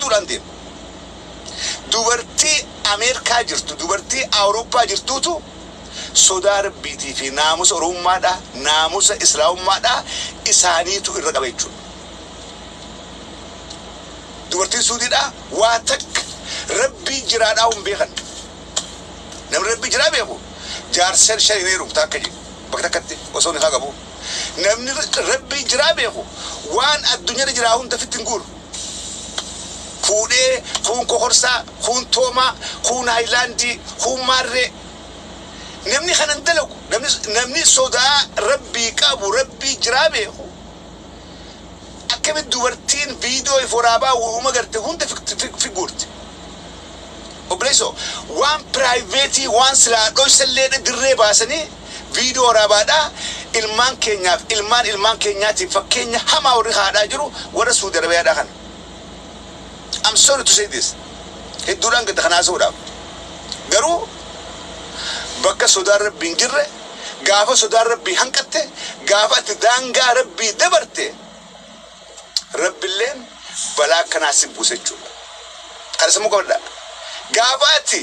hedduudhaan deema. Dubartii Ameerikaa jirtu, dubartii Awurooppaa jirtuutu sodaa rabbiitii fi naamusa oromummaadhaa, naamusa islaamummaadhaa isaaniitu irra qaba jechuudha. Dubartiin Suudiidhaa waa takka rabbii jiraadhaa hin beekan. Namni rabbii jiraa beeku jaarsan shanii ruktaa akka jedhu bakka takkatti osoo ni haa qabu. Namni rabbii jiraa beeku waan addunyaa jiraa hunda fitti hin guuru. Fuudhee kun kokorsaa, kun toomaa, kun haayilaandii, kun maarree. Namni kanan dalagu, namni sodaa rabbii qabu, rabbii jiraa beeku. Akkamitti dubartiin viidiyoo iforaabaa uuma garte hunda figuurti. Obboleessoo waan piraayiveetii waan silaa dhoysallee dirree baasanii viidiyoo waraabaadhaa ilmaan keenyaatiif fakkeenya hamaa warri haadhaa jiru warra Suudi Arabiyaadhaa kana. I'm sorry to say this. Hedduudhaan gadi kanaa soodhaaf. Garuu bakka sodaan rabbii hin jirre, gaafa sodaan rabbii hanqatte, gaafa ati daangaa rabbii dabarte, rabbiilleen balaa akkanaa si buuse jechuudha. Kana sammuu qabadhaa. Gaafa ati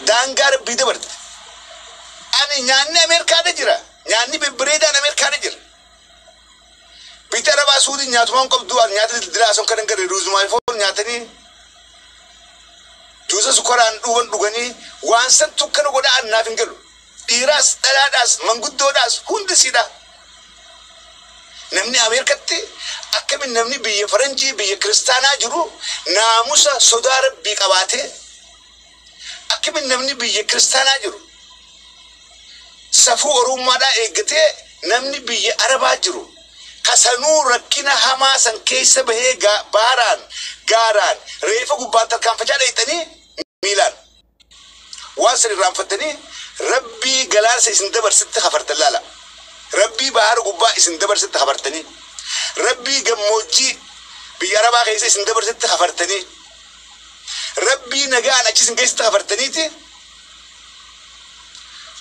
daangaa rabbii dabarte, ani nyaanni Ameerikaadha jira, nyaanni bibbireedhaan Ameerikaadha jira. Bita Arabaa Suudii nyaatumaan qabdu nyaata dilaason kan hin ruuzumaa ifoon nyaatanii juusa sukaraan dhuganii waan san tukkana godhaa annaaf hin galu. Dhiiraas dhalaadhaas manguddoodhaas hundi siidha. Namni Ameerikatti akkamiin namni biyya Faranjii biyya kiristaanaa jiru naamusa sodaa rabbii qabaatee akkamiin namni biyya kiristaanaa jiru safuu oromummaadhaa eeggatee namni biyya Arabaa jiru kasanuu rakkina hamaa san keessa bahee gaaraan reefa gubbaan tarkaanfachaa dheeyxanii miilaan waan san irraanfattanii rabbii galaansa isin dabarsitti hafartan laala. Rabbii bahar gubbaa isin dabarsitti hafartanii rabbii gammoojjii biyya Arabaa keessa isin dabarsitti hafartanii rabbii nagaan achi isin keessatti hafartaniiti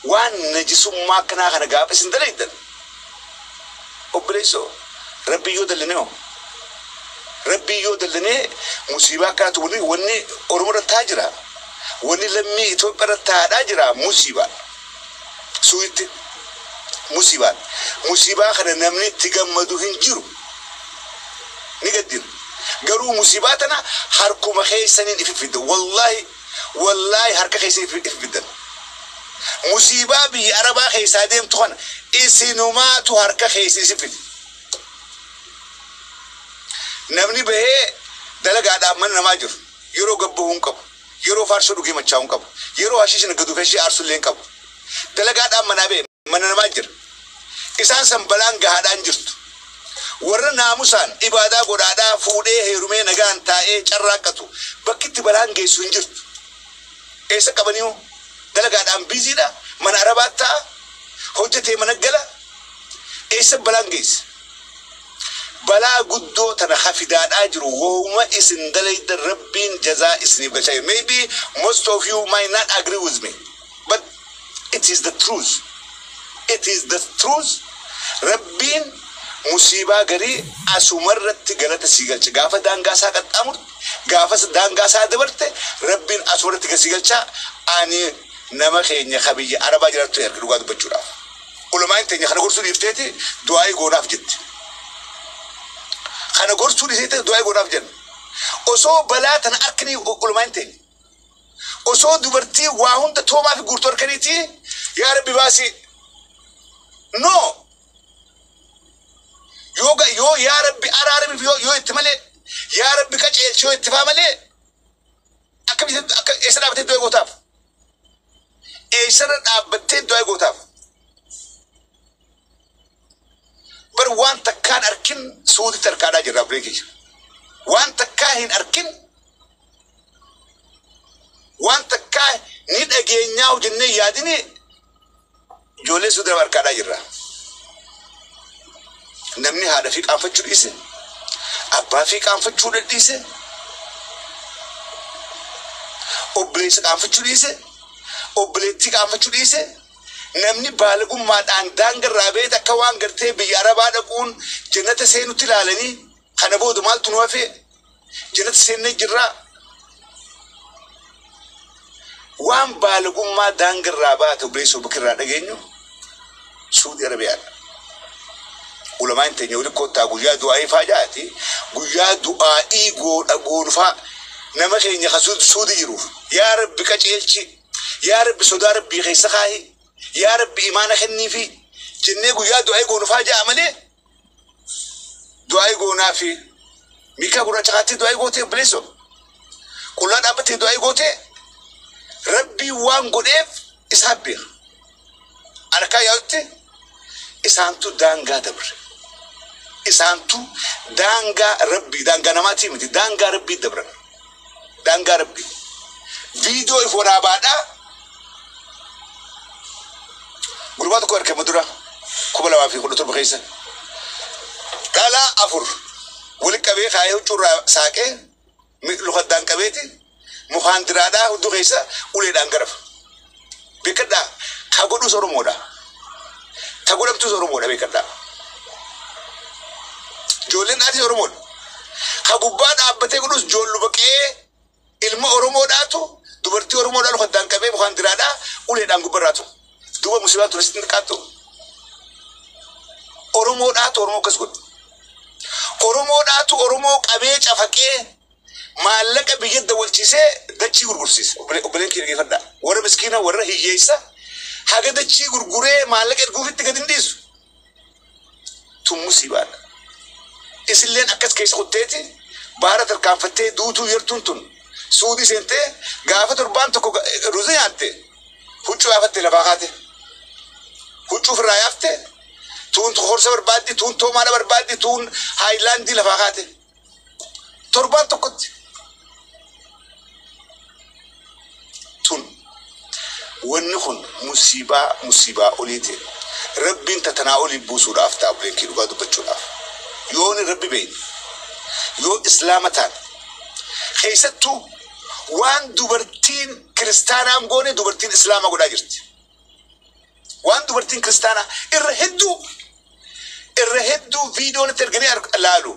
waan najisummaa akkanaa kana gaafa isin dalaytan. Obboleessoo rabbii yoo dallanee musiibaa akkaatu wanni Oromoo irra taa jira, wanni lammii Itoophiyaa irra taadhaa jira musiibaa suutti. Musibaa kana namni itti gammadu hin jiru ni gaddin. Garuu musibaa tana harkuma keessaniin ififidda. Wallahi harka keessaniin ififiddan. Musibaa biyya Arabaa keessaa deemtu kana isinumaatu harka keessi ififidda. Namni bahee dalagaadhaan mana namaa jiru yeroo gabbahuu hin qabu, yeroo faarsoo dhugee machaa'uu hin qabu, yeroo hashiishin gadu feshii aarsullee hin qabu. Dalagaadhaan manaa bahee mana namaa jira. Isaan san balaan gahaadhaan jirtu. Warra naamusaan ibaadaa godhaadhaa fuudhee heerumee nagaan taa'ee carraaqqatu bakkitti balaan geessu hin jirtu. Eessa qabaniihu dalagaadhaan biiziidha. Mana Arabaa ta'a hojjetee mana gala. Eessa balaan geessa? Balaa guddoo tana hafidaadhaa jiru wooma isin dalayda rabbiin jazaa isiniif galcha. Maybe most of you might not agree with me, but it is the truth. It is the truth. Rabbiin musibaa garii asumarratti galata sii galcha. Gaafa daangaasaa qaxxaamurte, gaafa daangaasaa dabarte, Rabbiin asumarratti sii galcha. Ani nama keenya kabiyya Arabaa jiraattu erga dhugaa dubbachuudhaaf. Ulamaan teenya kana gorsuu dhiifteeti du'aa goonaaf jetti. Kana gorsuu dhiifteeti du'aa goonaaf jenna. Osoo balaa tana akkanii ulamaan teenya. Osoo dubartii waa hunda toomaa fi guurtuu harkaniiti yaa Rabbi baasii. No. Yo ya Rabbi araarami yo itti malee ya Rabbi qaceelchi yo itti faa malee akka eessa dhaabbattee du'aa gootaaf. Eessarra dhaabbattee du'aa gootaaf. Bar waan takkaan arkin suuditti harkaadhaa jirra bireekii. Waan takkaa hin arkin waan takkaa ni dhageenyaa hojjennee yaadini ijoollee Suudi Arabaa harkaadhaa jirra. Namni haadha fi qaanfachuu dhiise, abbaa fi qaanfachuu dhiise, obboleessa qaanfachuu dhiise, obboleettii qaanfachuu dhiise, namni baalagummaadhaan daangarraa beet akka waan gartee biyya Arabaa dhaquun jannata seenutti ilaalanii kana booda maaltu nu hafe جلت سنة جرا وان بالغم ما دانجر رابات وبريسو بكرة دقينو سعودي عربية ولما انت نقول كوتا غويا دعاء فاجاتي غويا دعاء غون فا نما خيني خسود سعودي يروح يا رب كجيلشي يا رب سودا ربي خيسخاي يا رب إيمان خني في جنة غويا دعاء غون فاجا عمله دعاء غونا في ميكا غونا شغاتي دعاء غوتي بليسو كلنا دابتي دعاء غوتي ربي وان غوديف إسحابير أنا كايوتي إسانتو دانغا دبر إسانتو دانغا ربي دانغا نماتي متي دانغا ربي دبر دانغا ربي فيديو إفورا بادا غربات كوير كمدورا كوبلا وافي كل تربة خيسة كلا أفور ولك كبير خايو تورا ساكه لغة دان كبيتي مخاندرادا هدو خيسة ولي دانغرف بكدا خاغودو سورو مودا تقول أبتو سورمون أبي كذا جولين أتي سورمون خبوبان أبتة كنوس جول لبكة ilma Oromoo dhaatu dubartii Oromoo dhalu haddaan qabee bukaan diraadhaa uleedhaan gubbarraatu duuba musibaa turistiin qaattu Oromoo dhaatu Oromoo kas godhu Oromoo dhaatu Oromoo qabee cafaqee maallaqa biyya dawalchiisee dachii gurgursiisa obboleen kee geeffadha warra miskiina warra hiyyeessa haga dachii gurguree maallaqa erguufitti gad hin dhiisu tun musibaadha isilleen akkas keessa qotteeti baara tarkaanfattee duutuu yertuun tun suudi seentee gaafa torbaan tokko ruuza nyaatte huccuu yaafatte lafaa kaate huccuu firraa yaafte tuun horsa barbaaddi tuun toomaadha barbaaddi tuun haayilaandii lafaa kaate torbaan tokkotti tun wanni kun musibaa oliiti rabbiin tatanaa olii buusuudhaaf taabuleen kee dhugaa dubbachuudhaaf yooni rabbi beeyni yoo islaama taan keessattuu waan dubartiin kiristaanaan goone dubartiin islaama godhaa jirti waan dubartiin kiristaanaa irra hedduu viidiyoon itti erganii laalu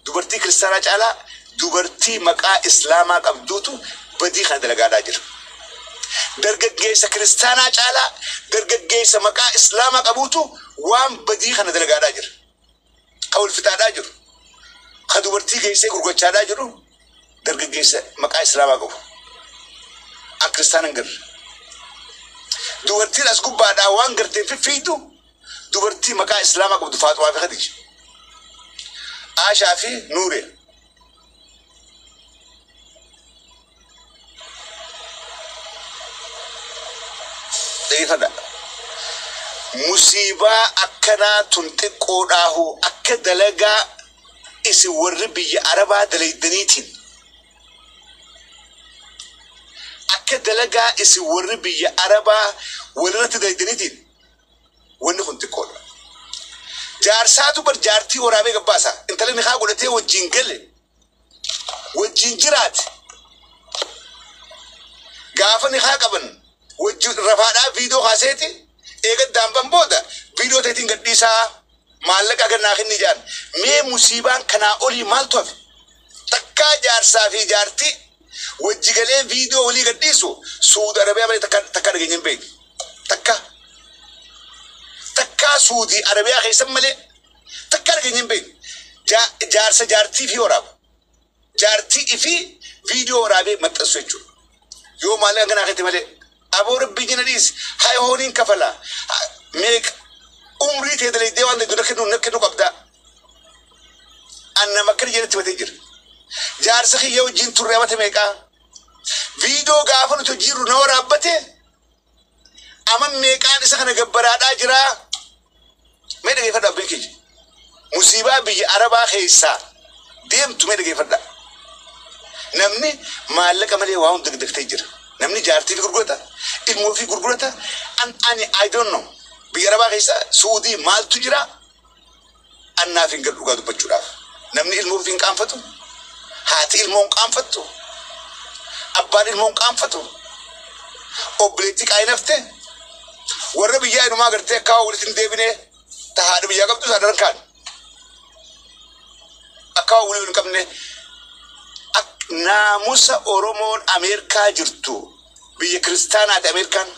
dubartii kiristaanaa caalaa dubartii maqaa islaamaa qabduutu badii kana dalagaadhaa jira dargaggeessa kiristaanaa caalaa dargaggeessa maqaa islaamaa qabuutu waan badii kana dalagaadhaa jira ka ulfitaadhaa jiru ka dubartii geessee gurgochaadhaa jiru dargaggeessa maqaa islaamaa qabu an kiristaanan garre dubartiin as gubbaadhaa waan garteen fiffiitu dubartii maqaa islaamaa qabdu Faaxumaa fi Khadija Aashaa fi Nuuree fada musibaa akkanaa tun xiqqoodhaahu akka dalagaa isi warri biyya arabaa dalaydaniitiin akka dalagaa isi warri biyya arabaa walirratti dalaydaniitiin wanni kun xiqqoodha jaarsaatu bar jaartii waraabee gabbaasa intalli ni haa godhatee wajjin gale wajjin jiraate gaafa ni haa qaban wajjin rafaadhaa viidiyoo haaseeti eega daamban booda viidiyoo teetiin gadhiisaa maallaqa gannaa kinni jaan mee musiibaan kanaa olii maaltu hafe takkaa jaarsaa fi jaartii wajji galee viidiyoo olii gadhiisu Suudi Arabiyaa malee takka dhageenye hin beeku takkaa Suudi Arabiyaa keessan malee takka dhageenye hin beeku jaarsa jaartii fi waraabu jaartii fi viidiyoo waraabee maxxansu jechuudha yoo maallaqa gannaa kinni malee أبو ربي جناديس هاي هونين كفلا ميك عمري تدري ديوان نكنو قبدا أنا ما كان جنتي بتجر جار سخي يو جين تريمة ميكا فيديو قافن تجير نور أبته أمام ميكا نسخنا جبرات أجرا ما يدري فردا بيكج مصيبة بيجي عربا خيسا ديم تو ما يدري فردا نمني مالك أملي واون دك تجر namni jaartii fi gurgurata ilmoo fi gurgurata ani I don't know biyya arabaa keessa Suudii maaltu jira annaaf hin gadhu dhugaa dubbachuudhaaf namni ilmoo fi hin qaanfatu haati ilmoo hin qaanfattu abbaan ilmoo hin qaanfatu obboleettii qaayinafte warra biyyaa inumaa gartee akka walitti hin deebine ta haadha biyyaa qabdu saadaran kaan akka تكا ولي كمنه ناموسا أورومون أمريكا جرتو بيه كريستيانات أمريكان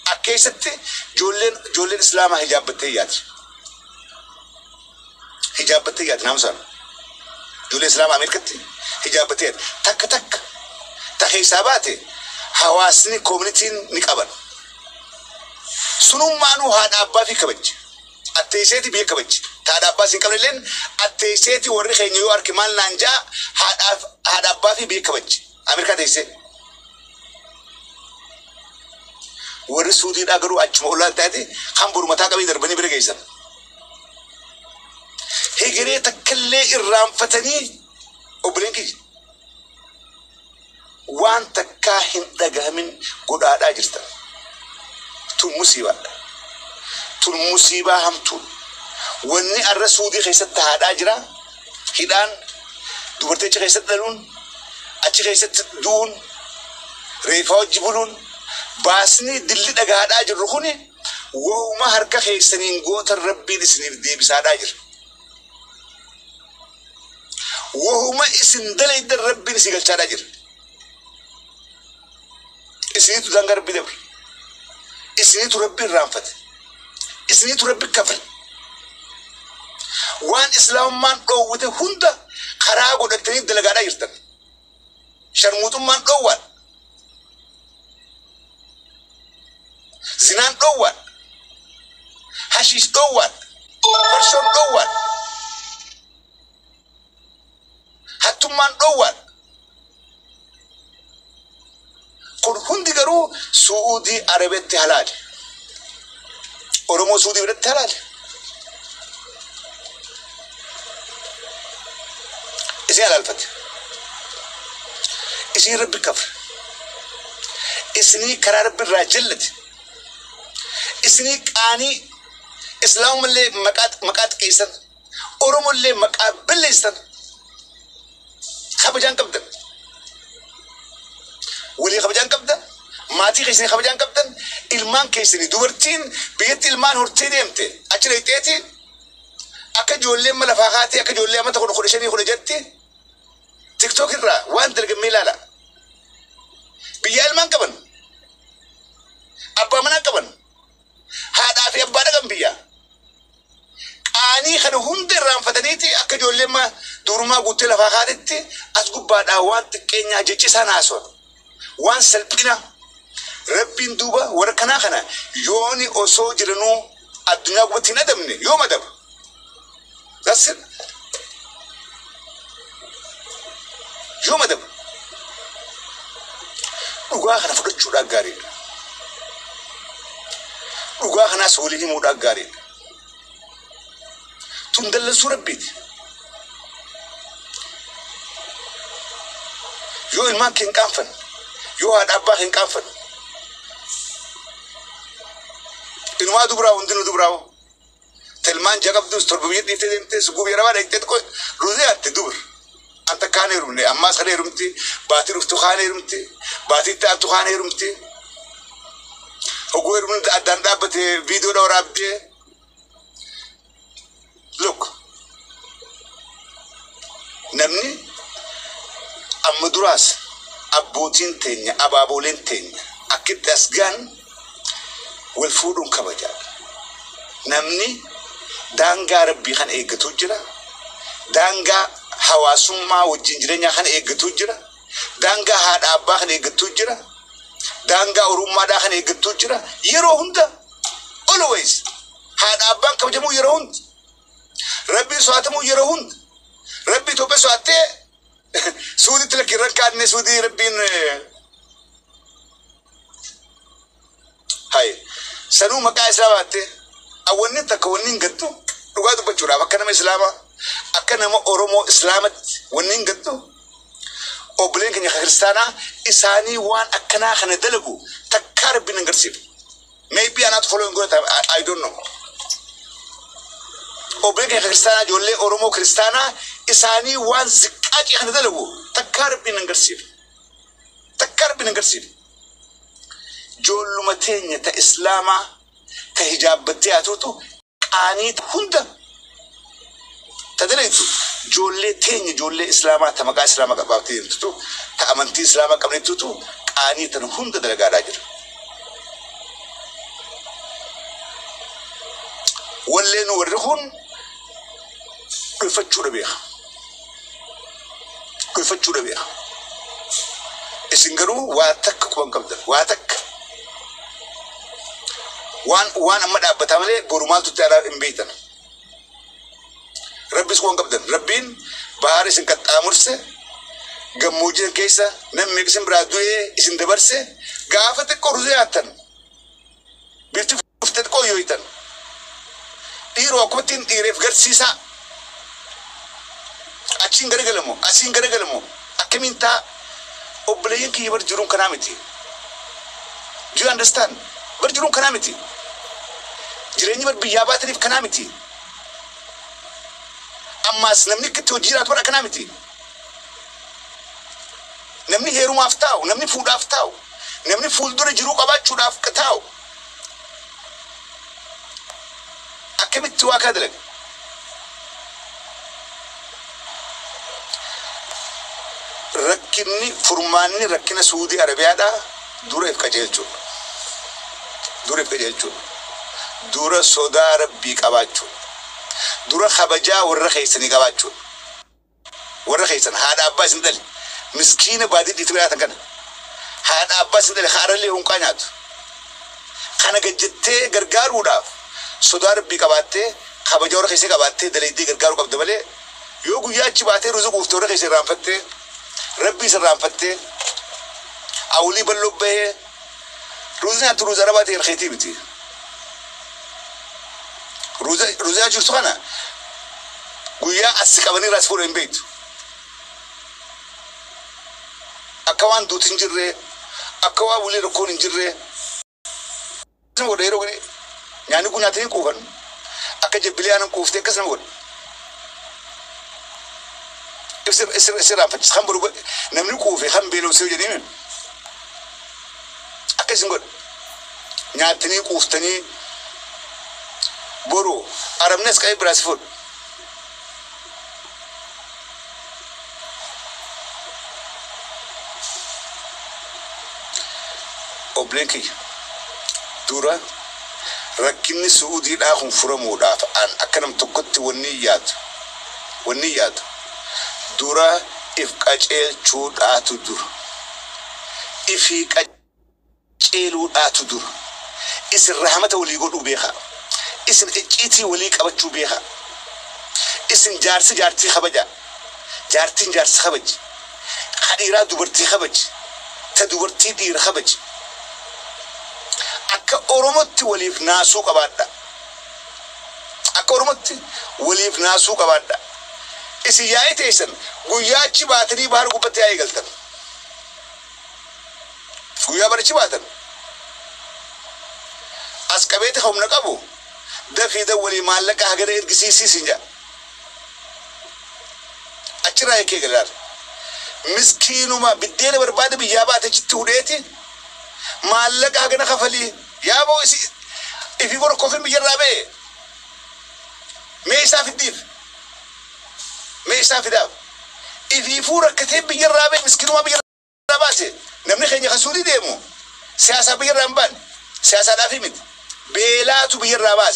أكيستي جولين إسلام حجاب بتيات ناموسا جولين إسلام أمريكا حجاب بتيات تك تحساباتي حواسني كومنيتين نكابن سنو مانو هذا أبا في كبج التيسيتي بيه كبج هذا أبا سين كمل لين التيسيتي ورخي نيويورك مان لانجا هذا أبا في بيه كبج أمريكا تيسي ورسودي داغرو أجمعوا تاتي خمبور متاكا بيدر بني برجيسن هيجري تكلي الرام فتني وبرينكي وان تكاهن دغامين غدا اجرتا تون مصيبه همتون وني الرسودي خيست هذا اجرا هيدان دوبرتي خيست دلون اچي خيست دون ريفاو جبلون باسني دلي دغا اجر رخوني وما هركا خيسنين غوت ربي دسني دي بسا اجر وهما اسن دلي در ربي نسيغل اجر اسني تدنغر بدبر اسني تربي الرانفت اسني تربي كفر وان اسلام مان دووته هوندا خراغو دتني دلغادا يرتن شرموتو مان دووان زنان دووان حشيش دووان فرشون دووان حتى مان دووان كل هندي قالوا سعودي عربية حلال أورومو سعودي بدت حلال إسي على الفتح إسي رب كفر إسني كرار رب الراجلت إسني كاني إسلام اللي مكات كيسن أورومو اللي مقابل ليسن خبجان كبدن ولي خبجان كبدن ماتي كيسني خبجان كبدن إلمان كيسني دورتين بيت إلمان هرتين يمتي أشري تيتي أكجولي ملفاقاتي أكجولي ما تكون خلشني خلجتي تيك توك الرا وان تلقى لا بيا إلمان كبن أبا منا كبن هذا في أبانا كم بيا أني خلو هندي رام فتنيتي أكجولي ما دورما قلت لفاقاتي أسقط بعد أوان تكينيا جيتشي ساناسون وان سلبنا ربين دوبا وركنا خنا يوني أوسو جرنو الدنيا قبتنا دمني يوم دب بس يوم دب لقوا خنا فقط شو دعاري لقوا خنا سولي مو دعاري تندل سورة بيت يو المان كين كافن يو هاد أبا كين كافن إنما دبراو ندنو دبراو تلمان جاكب دوس تربيت نيفتي نيفتي سكوب يرابا نيكتي تكو روزي أتى دبر أنت كان يرمني أما سخني يرمتي باتي رفتو خان يرمتي باتي تأتو خان يرمتي هو يرمن أدان دابتي فيديو دورا بدي لوك نمني أم دراس أبوتين تينيا أبابولين تينيا أكيد أسجان والفودون كبجا نمني دانغا ربي خان إيجتو جرا دانغا حواسوما وجنجرينيا خان إيجتو جرا دانغا هاد أبا خان إيجتو جرا دانغا أوروما دا خان إيجتو جرا يرو هندا always هاد أبا كبجمو يرو هند ربي سواتمو يرو هند ربي توبة سواتي سودي تلك ركعتني سودي ربين هاي سنو مكا إسلاماتي أولين تكونين قدو لغادو بجورا بكنا إسلاما أكنا ما أورومو إسلامت ونين قدو أوبلين كنيا خريستانا إساني وان أكنا خنا دلقو تكار بننقرسيب maybe I'm not following God I don't know أوبلين كنيا خريستانا جولي أورومو خريستانا إساني وان زكاجي خنا دلقو تكار بننقرسيب جول متين تا إسلاما كهجاب بتياتوتو قانيت هندا تدريتو جولة تين جولة إسلامة تمكا إسلامة كبابتي تتو تأمنتي إسلامة كمني تتو قاني تنهون دلقا راجر واللي نورهن كيف تشور بيها كيف تشور بيها إسنجرو واتك كون كمدر واتك وان أما دابت عمله برومال تتعرف إمبيتنا ربي سكون كمدر ربين بحر سنكت أمرسه جموجين كيسة نم مكسم برادوي إسن دبرسه قافة كورزياتن بيرتفت كويويتن إيرو أكوتين إيرف قرسيسا أشين غرقلمو أكمين تا أبليين كي برجرون كنامتي do you understand برجرون كنامتي جريني بربيابات ريف كنامتي أما سنمني كتوجيرات ورا كنامتي نمني هيرو مافتاو نمني فود أفتاو نمني فول دور جرو قبات شود أفكتاو أكمل تواكدلك ركني فرماني ركنا سعودي عربية دا دورة كجيلچو دورة سودا عربي كباچو دورة خبجا ورا خيسني كباچو ورا خيسن هذا أباس ندل مسكين بادي ديتبرا تكن هذا أباس ندل خارلي هم كانيات خنا جتة غرغار ودا سودا عربي كباتة خبجا ورا خيسي كباتة دليدي غرغار كبدبله يوغو ياتشي باتة روزو كوفتورا خيسي رامفتة ربي سرام فتة أولي بلوبه روزنا تروز رباتي الخيتي بتي روزا شو سخنا قويا أسكابني راسفور إمبيت أكوان دو تنجره أكوا ولي ركون تنجره كسم وده يروي يعني كنا تين كوفن أكجب بليانم كوفته كسم وده إسر رافت خم برو نمني كوفي خم بيلو سوي جديم أكيد نقول نعتني كوفتني برو أرم ناس كاي براسفود أوبليكي دورا ركني سعودي الآخر فرمو دافع أن أكرم تقط والنيات دورا إفكاجل شود آتودور إفكاجل آتودور إس الرحمة ولي يقولوا بيها إس الإجتي ولي كبتشوا بيها إس جارتي خبجة جارتي خبج خيرا دبرتي خبج تدبرتي دير خبج أك أورمت ولي في ناسو كبادا أك أورمت ولي في ناسو كبادا إسي ياي تيسن قوياتي باتني بحر قبتي آي غلطن قويا برچي باتن أسكبيت خم نقابو دفي دولي مالك أهجر إرقسيسي سنجا أشرا يكي غلار مسكينو ما بديل برباد بيابات جتوريتي مالك أهجر خفلي يابو إسي إفي ورا كوفين بيجرابي ميسا في الديف ميسا في داف إذا فورك كتير بيجرابه مسكين ما بيجرابه نمني خيني خسودي ديمو سياسة بيجرابان سياسة دافيمت بيلاتو بيجرابه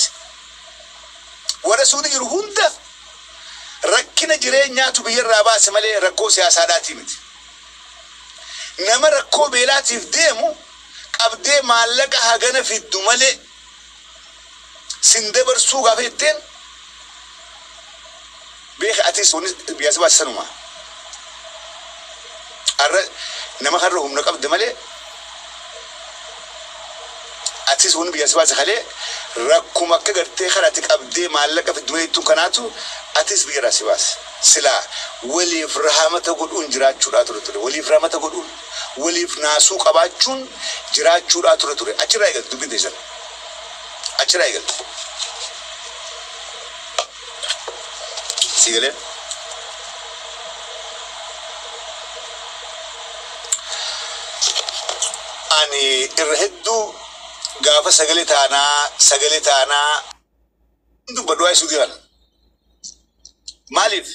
ورا سودي يروحوندا ركنا جرين ياتو بيجرابه مالي ركو سياسة داتيمت نما ركو بيلاتي في ديمو أبدي مالك هاجنا في الدمالي سندبر سوق في التين بيخ أتيسوني بياسبا السنوما أر نما خرهم نقاب دمالي أتيسوني بياسبا زخالي ركو مكة قرتي خراتك أبدي مالك في الدنيا تكناتو أتيس بيراسي باس سلا ولي فرحمة تقول جرات شورات رتوري ولي فرحمة تقول ولي فناسو قباچون جرات شورات رتوري أشرا يقل دبي ديشان أشرا يقل سيغلين أني إرهدو غافة سغلتانا دو بدواي سوديان مالف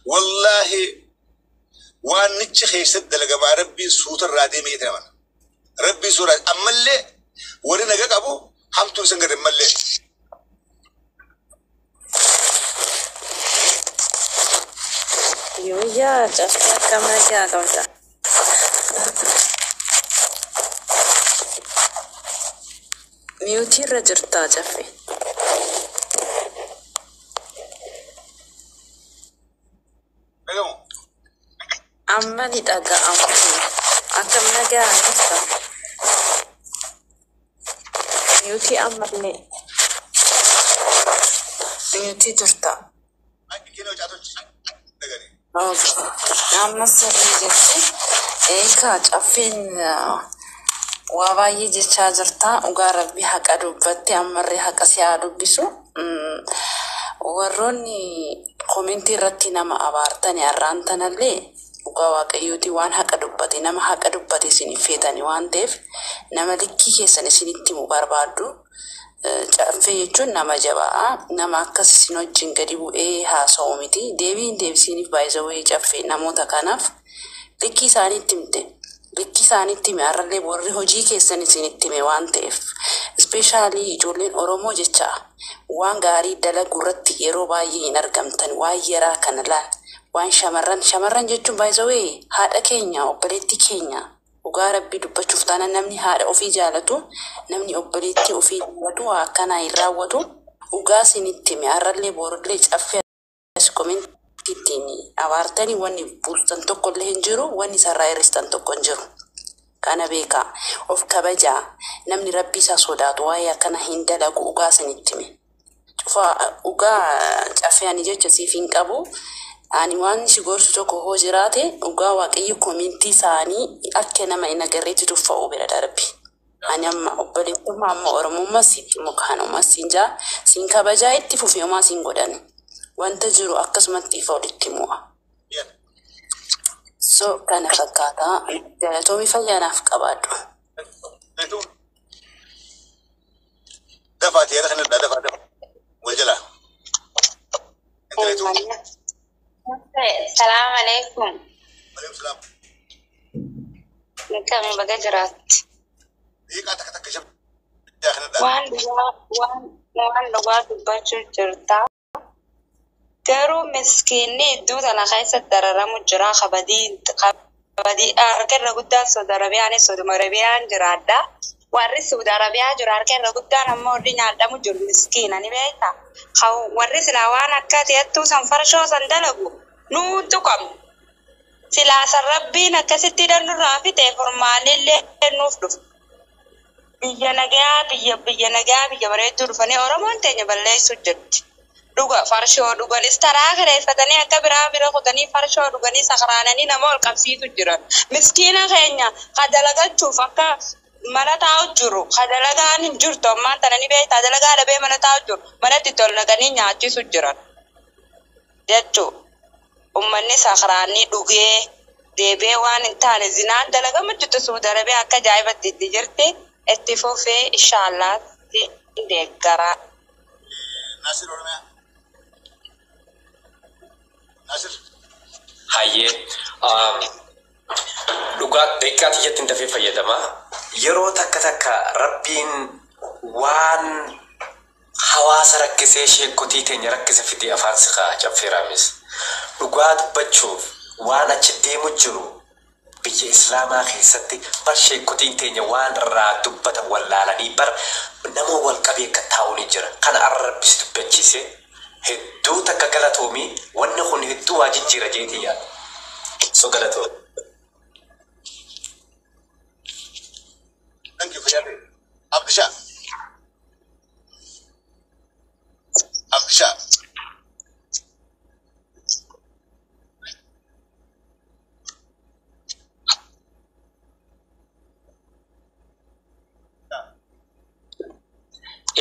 والله وان نتش خيسد دلقا مع ربي صوت الرادي ميت نمان ربي سورة أما اللي ورنا جاك أبو حمتو سنجر أما اللي يوجا جافي كم نجا كوجا ميوتي رجرتا جافي أما دي تاجا أما أكم نجا نسا ميوتي أما لي ميوتي جرتا أما سري جتي إيكا جافين وابايي جتشا جرتا وغاربي حق أدوبتي أمري حق سيادو بسو warroonni komentii irratti nama abaartanii arraantanallee dhugaa waaqayyooti waan haqa dubbate nama haqa dubbate isiniif feetanii waan ta'eef nama likkii keessan isinitti himu barbaaddu. Caaffee jechuun nama jabaa nama akkas isin wajjin gadi bu'ee haasa'u miti deebiin deebisiniif baay'isawee caaffee namoota kanaaf likkii isaaniitti himte likkii isaaniitti hime har'allee warri hojii keessan isinitti hime waan ta'eef ispeeshaalii ijoolleen Oromoo jechaa waan gaarii dalagu irratti yeroo baay'ee hin argamtan waan yeraa kana laal waan shamarran jechuun baay'isawee haadha keenya obboleettii keenya dhugaa rabbii dubbachuuf taana namni haadha ofii jaalatu namni obboleettii ofii jaalatu akkanaa hin raawwatu dhugaa isinitti hime har'allee boorullee caaffee as komentittiin abaartanii wanni buustan tokkollee hin jiru wanni sarraa hir'istan tokko hin jiru. Kana beekaa of kabajaa namni rabbii isaa sodaatu waa'ee akkana hin dalagu dhugaa isinitti hime. Dhugaa caaffee ani jecha siif hin qabu. Ani waan si gorsu tokko hoo jiraate dhugaa waaqayyo komentii isaanii akka nama hin agarreetti tuffa'uu bira darbi. Ani amma obboleettummaa amma Oromummaa sitti mukaanuma siinjaa siin kabajaa itti fufeemaa siin godhan. Wanta jiru akkasumatti ifa walitti mu'a. So kana fakkaataa galatoomii fayyaanaaf qabaadhu. دفعت يا دخل دفعت وجلا السلام عليكم. عليكم السلام. نكمل بقى جرات. إيه قاعد تكتشف وان لغات بچو جرتا كرو مسكيني دود انا خايسة درارة مجرا خبدي أركن رقودة سود عربيان سود مربيان جرادا warri Saudi Arabia jiru harkeen guddaan ammoo warri nyaatamu jiru miskiina ni beekta. Warri silaa waan akka ta'ettuu san farshoo san dalagu nuutu qabnu. Silaa san rabbiin akkasitti dandurraa fite formaalillee nuuf dhufu. Biyya nagaa biyya bareedduu dhufanii Oromoon teenya balleessuu jirti. Dhuga farshoo dhuganis taraa kireeffatanii akka bira kutanii farshoo dhuganii sakaraananii nama ol qabsiisu jiran. Miskiina keenya kadalagachuuf akka mana taa'u jiru kadalagaan hin jirtu ammaan tana ni beektaa dalagaa dhabee mana taa'u jiru manatti tol naqanii nyaachisu jiran jechuu ummanni sakaraanii dhugee deebee waan hin taane zinaan dalagama jirtu Saudi Arabia akka ajaa'ibatti itti jirti itti fufee inshaallah deeggaraa. ناصر ولا ناصر hayyee dhugaa deeqaati jettiin dafee fayyadama yeroo takka rabbiin waan hawaasa rakkisee sheekotii teenya rakkisa fidee afaan siqaa caffeeraamis dhugaa dubbachuuf waan achi deemu jiru biyya islaamaa keessatti bar sheekotiin teenya waan irraa dubbatan wallaalanii bar nama wal qabee akka taa'u ni jira kana arrabbis dubbachiise hedduu takka galatoomii wanni kun hedduu waa jijjiira jeetii yaada so galatoo. Thank you for that. Abdisha.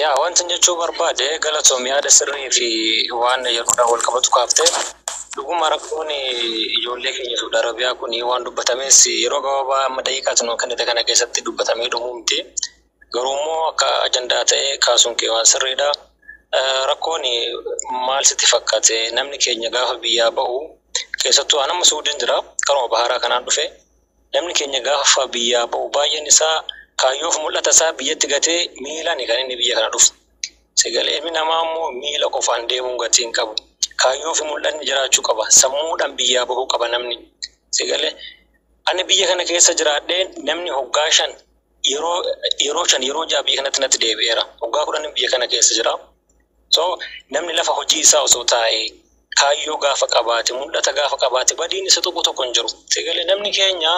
yaa wanti jechuu barbaade galatoom yaada sirrii fi waan yeroodhaan wal qabatu kaaftee dhuguma rakkoon ijoollee keenya Saudi Arabiyaa kun waan dubbatames yeroo gabaabaa amma daqiiqaa kan kana keessatti dubbatamee dhumuu miti garuu immoo akka ajandaa ta'ee kaasuun kee waan sirriidha. Rakkoon maal sitti fakkaate namni keenya gaafa biyyaa ba'u keessattuu anamma Suudiin jira karuma baharaa kanaan dhufe namni keenya gaafa biyyaa ba'u baay'een isaa kaayyoof mul'ata isaa biyyatti gatee miilaan kan inni biyya kana dhufu. Sagalee ilmi namaa immoo miila qofaan deemuun gatii hin qabu. Kaayyoof mul'anni jiraachuu qaba. Sammuudhaan biyyaa bahuu qaba namni. Sagalee ani biyya kana keessa jiraadheen namni hoggaa 5 yeroo 5 yeroo 6 biyya kanatti natti deebi'eera. Hoggaa 10 biyya kana keessa jira. So namni lafa hojii isaa osoo taa'ee kaayyoo gaafa qabaate mul'ata gaafa qabaate badiin isa tokko hin jiru. Sagalee namni keenya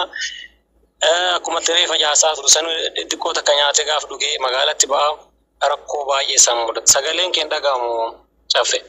akkuma tiree facaasaa turu san xiqqoo takka nyaatee gaafa dhugee magaalatti ba'a rakkoo baay'ee isaan mudata. Sagaleen keenya dhagahamu cafe.